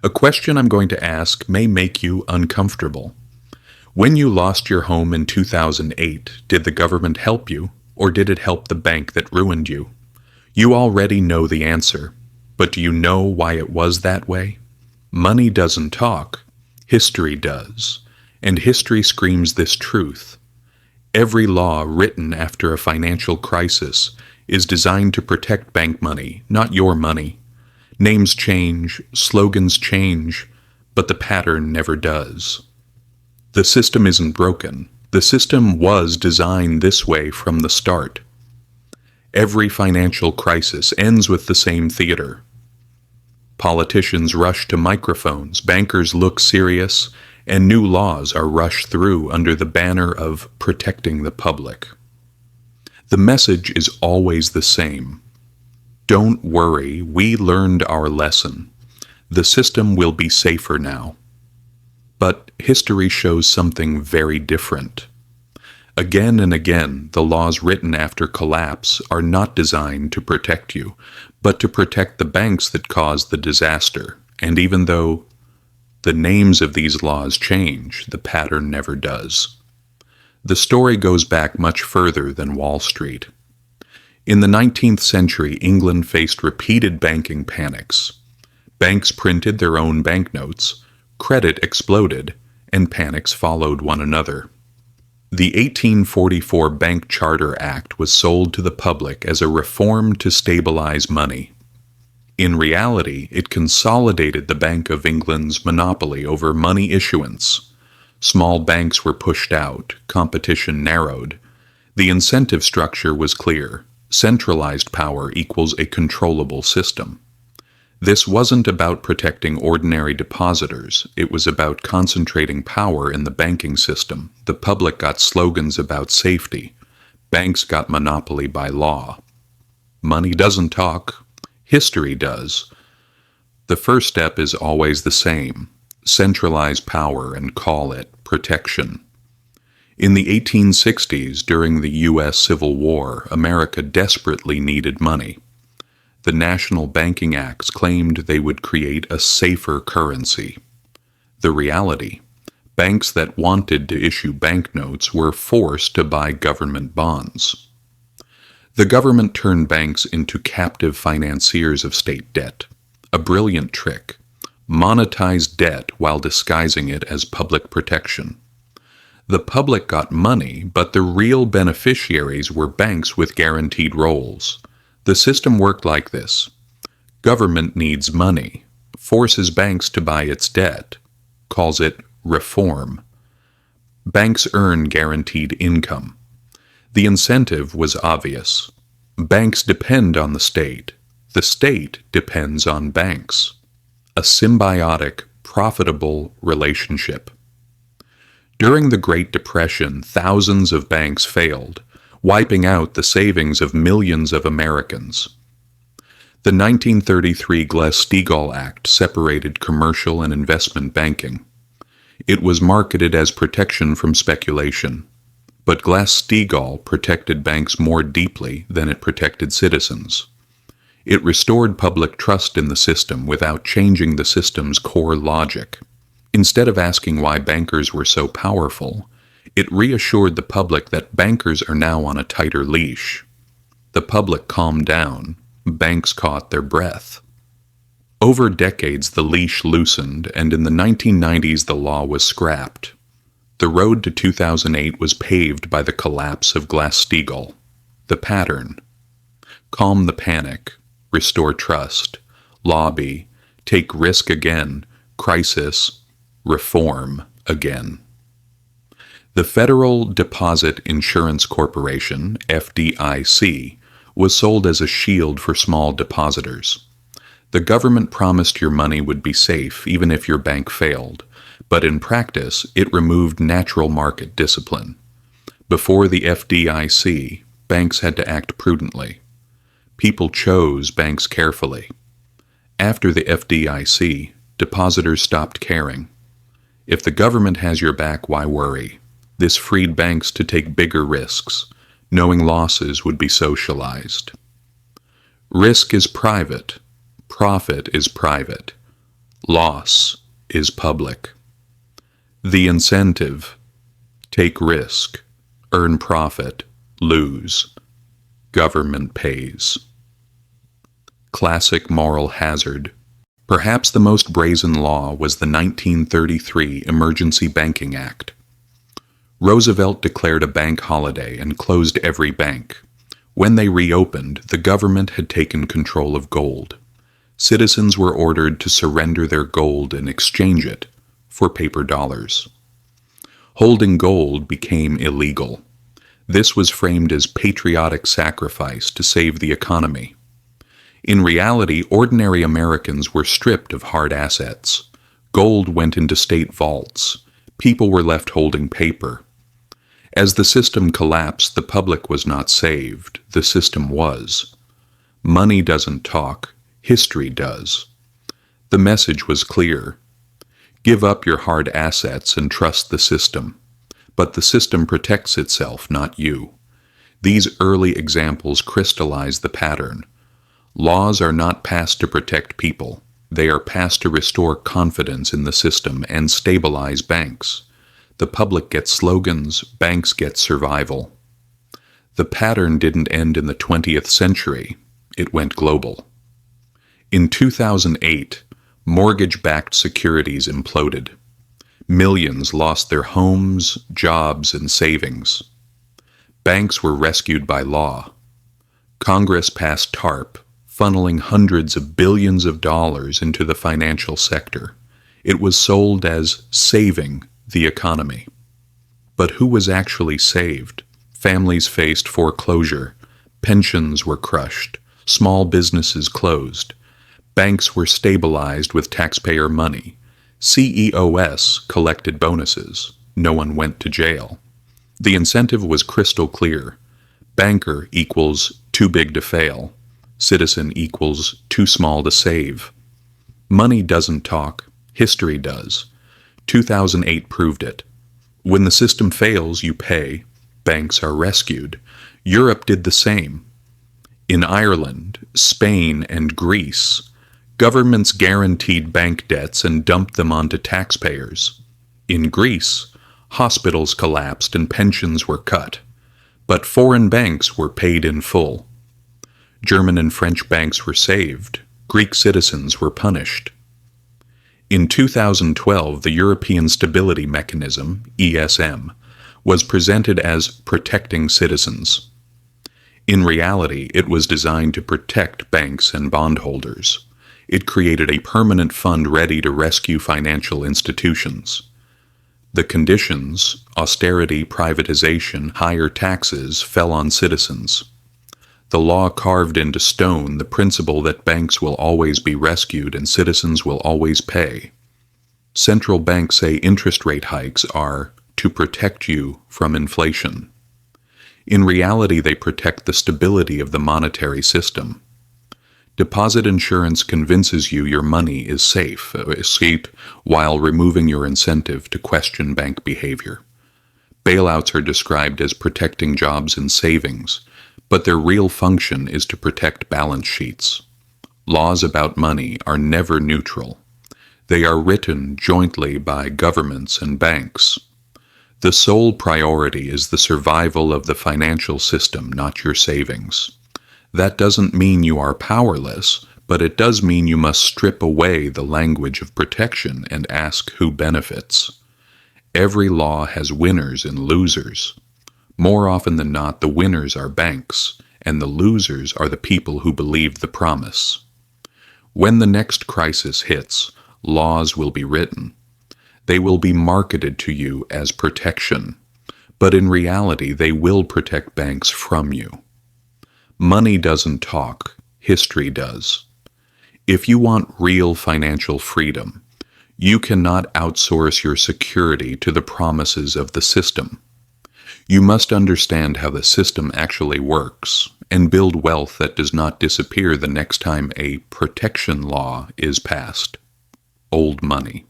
A question I'm going to ask may make you uncomfortable. When you lost your home in 2008, did the government help you, or did it help the bank that ruined you? You already know the answer, but do you know why it was that way? Money doesn't talk. History does. And history screams this truth. Every law written after a financial crisis is designed to protect bank money, not your money. Names change, slogans change, but the pattern never does. The system isn't broken. The system was designed this way from the start. Every financial crisis ends with the same theater. Politicians rush to microphones, bankers look serious, and new laws are rushed through under the banner of protecting the public. The message is always the same. Don't worry, we learned our lesson. The system will be safer now. But history shows something very different. Again and again, the laws written after collapse are not designed to protect you, but to protect the banks that caused the disaster. And even though the names of these laws change, the pattern never does. The story goes back much further than Wall Street. In the 19th century, England faced repeated banking panics. Banks printed their own banknotes, credit exploded, and panics followed one another. The 1844 Bank Charter Act was sold to the public as a reform to stabilize money. In reality, it consolidated the Bank of England's monopoly over money issuance. Small banks were pushed out, competition narrowed. The incentive structure was clear. Centralized power equals a controllable system. This wasn't about protecting ordinary depositors. It was about concentrating power in the banking system. The public got slogans about safety. Banks got monopoly by law. Money doesn't talk. History does. The first step is always the same. Centralize power and call it protection. In the 1860s, during the U.S. Civil War, America desperately needed money. The National Banking Acts claimed they would create a safer currency. The reality: banks that wanted to issue banknotes were forced to buy government bonds. The government turned banks into captive financiers of state debt. A brilliant trick. Monetized debt while disguising it as public protection. The public got money, but the real beneficiaries were banks with guaranteed roles. The system worked like this. Government needs money, forces banks to buy its debt, calls it reform. Banks earn guaranteed income. The incentive was obvious. Banks depend on the state. The state depends on banks. A symbiotic, profitable relationship. During the Great Depression, thousands of banks failed, wiping out the savings of millions of Americans. The 1933 Steagall Act separated commercial and investment banking. It was marketed as protection from speculation, but Glass-Steagall protected banks more deeply than it protected citizens. It restored public trust in the system without changing the system's core logic. Instead of asking why bankers were so powerful, it reassured the public that bankers are now on a tighter leash. The public calmed down. Banks caught their breath. Over decades, the leash loosened, and in the 1990s, the law was scrapped. The road to 2008 was paved by the collapse of Glass-Steagall. The pattern: calm the panic, restore trust, lobby, take risk again, crisis, reform again. The Federal Deposit Insurance Corporation, FDIC, was sold as a shield for small depositors. The government promised your money would be safe even if your bank failed, but in practice, it removed natural market discipline. Before the FDIC, banks had to act prudently. People chose banks carefully. After the FDIC, depositors stopped caring. If the government has your back, why worry? This freed banks to take bigger risks, knowing losses would be socialized. Risk is private. Profit is private. Loss is public. The incentive: take risk, earn profit, lose. Government pays. Classic moral hazard. Perhaps the most brazen law was the 1933 Emergency Banking Act. Roosevelt declared a bank holiday and closed every bank. When they reopened, the government had taken control of gold. Citizens were ordered to surrender their gold and exchange it for paper dollars. Holding gold became illegal. This was framed as patriotic sacrifice to save the economy. In reality, ordinary Americans were stripped of hard assets. Gold went into state vaults. People were left holding paper. As the system collapsed, the public was not saved. The system was. Money doesn't talk. History does. The message was clear. Give up your hard assets and trust the system. But the system protects itself, not you. These early examples crystallize the pattern. Laws are not passed to protect people. They are passed to restore confidence in the system and stabilize banks. The public gets slogans, banks get survival. The pattern didn't end in the 20th century. It went global. In 2008, mortgage-backed securities imploded. Millions lost their homes, jobs, and savings. Banks were rescued by law. Congress passed TARP, funneling hundreds of billions of dollars into the financial sector. It was sold as saving the economy. But who was actually saved? Families faced foreclosure. Pensions were crushed. Small businesses closed. Banks were stabilized with taxpayer money. CEOs collected bonuses. No one went to jail. The incentive was crystal clear. Banker equals too big to fail. Citizen equals too small to save. Money doesn't talk. History does. 2008 proved it. When the system fails, you pay. Banks are rescued. Europe did the same. In Ireland, Spain, and Greece, governments guaranteed bank debts and dumped them onto taxpayers. In Greece, hospitals collapsed and pensions were cut. But foreign banks were paid in full. German and French banks were saved. Greek citizens were punished. In 2012, the European Stability Mechanism, ESM, was presented as protecting citizens. In reality, it was designed to protect banks and bondholders. It created a permanent fund ready to rescue financial institutions. The conditions, austerity, privatization, higher taxes, fell on citizens. The law carved into stone the principle that banks will always be rescued and citizens will always pay. Central banks say interest rate hikes are to protect you from inflation. In reality, they protect the stability of the monetary system. Deposit insurance convinces you your money is safe, while removing your incentive to question bank behavior. Bailouts are described as protecting jobs and savings, but their real function is to protect balance sheets. Laws about money are never neutral. They are written jointly by governments and banks. The sole priority is the survival of the financial system, not your savings. That doesn't mean you are powerless, but it does mean you must strip away the language of protection and ask who benefits. Every law has winners and losers. More often than not, the winners are banks, and the losers are the people who believed the promise. When the next crisis hits, laws will be written. They will be marketed to you as protection, but in reality, they will protect banks from you. Money doesn't talk, history does. If you want real financial freedom, you cannot outsource your security to the promises of the system. You must understand how the system actually works and build wealth that does not disappear the next time a protection law is passed. Old money.